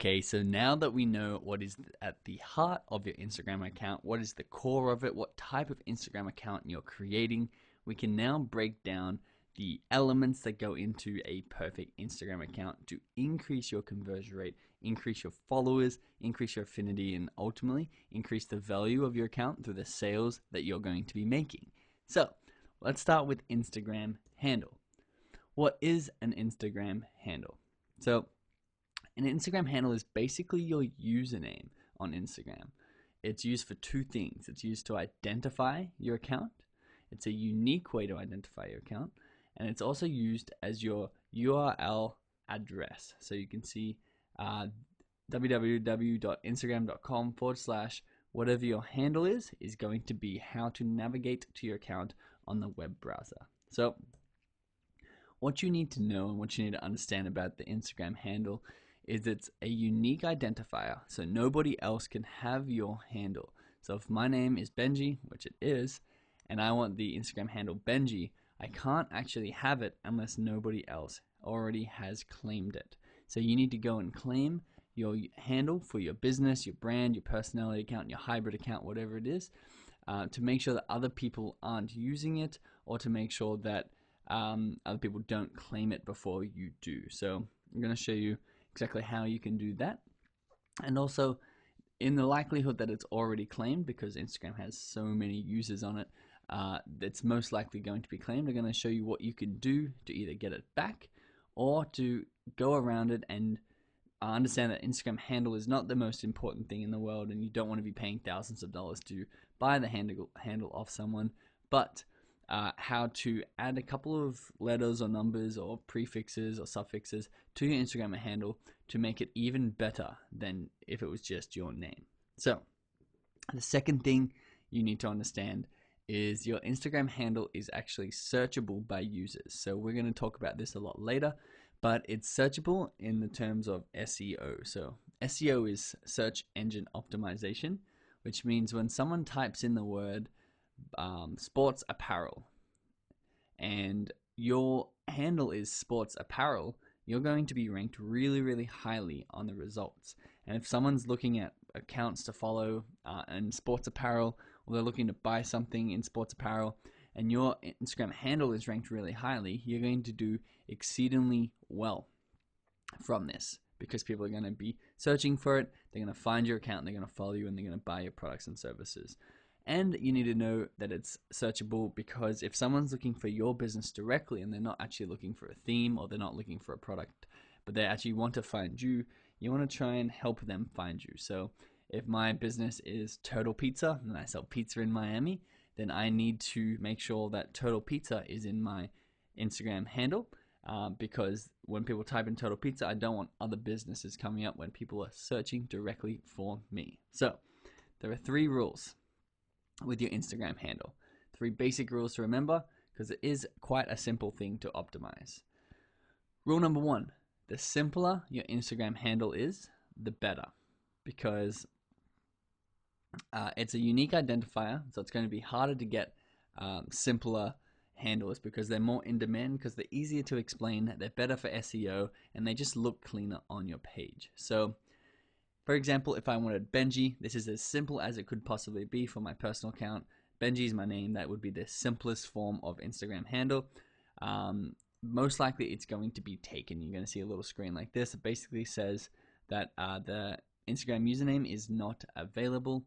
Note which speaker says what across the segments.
Speaker 1: Okay, so now that we know what is at the heart of your Instagram account, what is the core of it, what type of Instagram account you're creating, we can now break down the elements that go into a perfect Instagram account to increase your conversion rate, increase your followers, increase your affinity, and ultimately increase the value of your account through the sales that you're going to be making. So let's start with Instagram handle. What is an Instagram handle? So an Instagram handle is basically your username on Instagram. It's used for two things. It's used to identify your account. It's a unique way to identify your account. And it's also used as your URL address. So you can see www.instagram.com/ whatever your handle is going to be how to navigate to your account on the web browser. So what you need to know and what you need to understand about the Instagram handle is it's a unique identifier, so nobody else can have your handle. So if my name is Benji, which it is, and I want the Instagram handle Benji, I can't actually have it unless nobody else already has claimed it. So you need to go and claim your handle for your business, your brand, your personality account, your hybrid account, whatever it is, to make sure that other people aren't using it, or to make sure that other people don't claim it before you do. So I'm going to show you exactly how you can do that. And also, in the likelihood that it's already claimed, because Instagram has so many users on it, that's most likely going to be claimed. I'm going to show you what you can do to either get it back or to go around it and understand that Instagram handle is not the most important thing in the world, and you don't want to be paying thousands of dollars to buy the handle off someone, but how to add a couple of letters or numbers or prefixes or suffixes to your Instagram handle to make it even better than if it was just your name. So the second thing you need to understand is your Instagram handle is actually searchable by users. So we're going to talk about this a lot later, but it's searchable in the terms of SEO. So SEO is search engine optimization, which means when someone types in the word sports apparel and your handle is sports apparel, you're going to be ranked really, really highly on the results. And if someone's looking at accounts to follow in sports apparel, or they're looking to buy something in sports apparel, and your Instagram handle is ranked really highly, you're going to do exceedingly well from this, because people are going to be searching for it, they're going to find your account, they're going to follow you, and they're going to buy your products and services. And you need to know that it's searchable, because if someone's looking for your business directly and they're not actually looking for a theme, or they're not looking for a product, but they actually want to find you, you want to try and help them find you. So if my business is Turtle Pizza and I sell pizza in Miami, then I need to make sure that Turtle Pizza is in my Instagram handle, because when people type in Turtle Pizza, I don't want other businesses coming up when people are searching directly for me. So there are 3 rules with your Instagram handle. 3 basic rules to remember, because it is quite a simple thing to optimize. Rule number 1, the simpler your Instagram handle is, the better, because it's a unique identifier, so it's going to be harder to get simpler handles, because they're more in demand, because they're easier to explain, they're better for SEO, and they just look cleaner on your page. So for example, if I wanted Benji, this is as simple as it could possibly be for my personal account. Benji is my name. That would be the simplest form of Instagram handle. Most likely it's going to be taken. You're going to see a little screen like this. It basically says that the Instagram username is not available.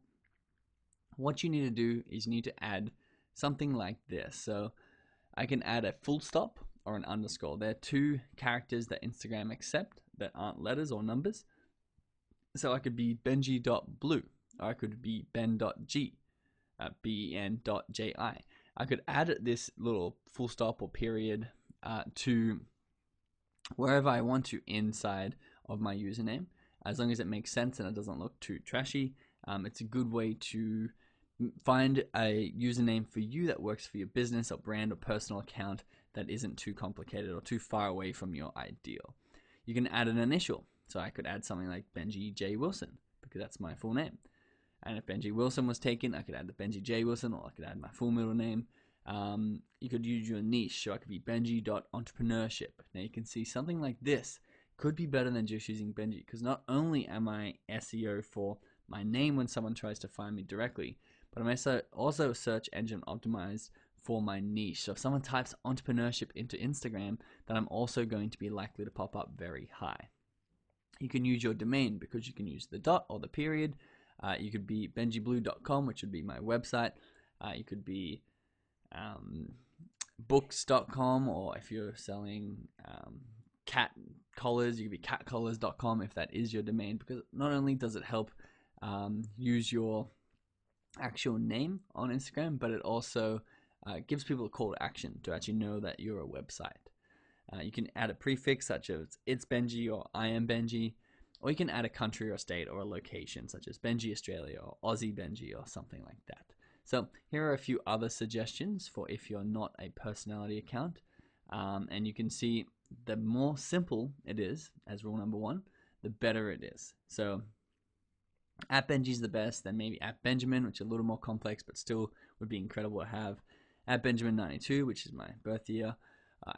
Speaker 1: What you need to do is you need to add something like this. So I can add a full stop or an underscore. They're 2 characters that Instagram accept that aren't letters or numbers. So I could be benji.blue, or I could be ben.g, ben.ji. I could add this little full stop or period to wherever I want to inside of my username, as long as it makes sense and it doesn't look too trashy. It's a good way to find a username for you that works for your business or brand or personal account that isn't too complicated or too far away from your ideal. You can add an initial. So I could add something like Benji J. Wilson, because that's my full name. And if Benji Wilson was taken, I could add the Benji J. Wilson, or I could add my full middle name. You could use your niche, so I could be Benji.entrepreneurship. Now you can see something like this could be better than just using Benji, because not only am I SEO for my name when someone tries to find me directly, but I'm also search engine optimized for my niche. So if someone types entrepreneurship into Instagram, then I'm also going to be likely to pop up very high. You can use your domain because you can use the dot or the period. You could be benjiblue.com, which would be my website. You could be books.com, or if you're selling cat collars, you could be catcollars.com if that is your domain, because not only does it help use your actual name on Instagram, but it also gives people a call to action to actually know that you're a website. You can add a prefix such as it's Benji or I am Benji, or you can add a country or state or a location such as Benji Australia or Aussie Benji or something like that. So here are a few other suggestions for if you're not a personality account. And you can see the more simple it is, as rule number one, the better it is. So @Benji is the best, then maybe @Benjamin, which is a little more complex, but still would be incredible to have. @Benjamin92, which is my birth year.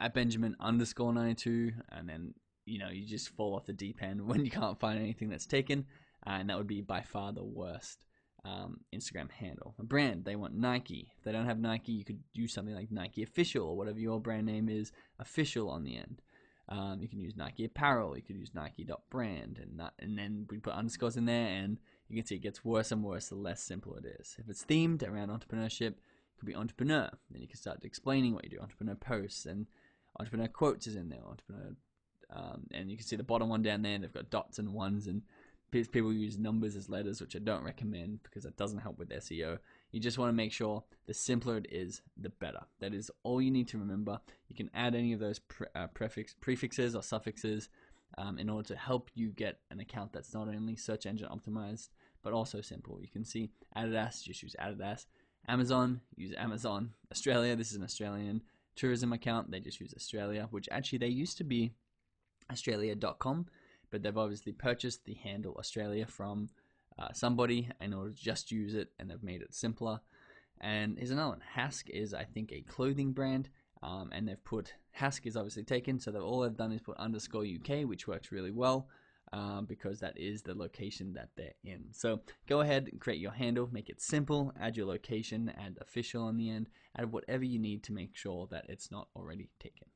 Speaker 1: @Benjamin_92, and then you just fall off the deep end when you can't find anything that's taken, and that would be by far the worst Instagram handle. A brand, they want Nike. If they don't have Nike, you could use something like Nike Official, or whatever your brand name is, official on the end. You can use Nike Apparel, you could use Nike.brand, and then we put underscores in there, and you can see it gets worse and worse the less simple it is. If it's themed around entrepreneurship, it could be entrepreneur. Then you can start explaining what you do. Entrepreneur posts, and entrepreneur quotes is in there. Entrepreneur, and you can see the bottom one down there, they've got dots and ones, and people use numbers as letters, which I don't recommend because that doesn't help with SEO. You just want to make sure the simpler it is, the better. That is all you need to remember. You can add any of those prefixes or suffixes in order to help you get an account that's not only search engine optimized, but also simple. You can see Adidas, just use Adidas. Amazon, use Amazon. Australia, this is an Australian tourism account. They just use Australia, which actually they used to be Australia.com, but they've obviously purchased the handle Australia from somebody in order to just use it, and they've made it simpler. And here's another one. Hask is, I think, a clothing brand, and they've put Hask is obviously taken, so all they've done is put _UK, which works really well because that is the location that they're in. So go ahead and create your handle, make it simple, add your location, add official on the end, add whatever you need to make sure that it's not already taken.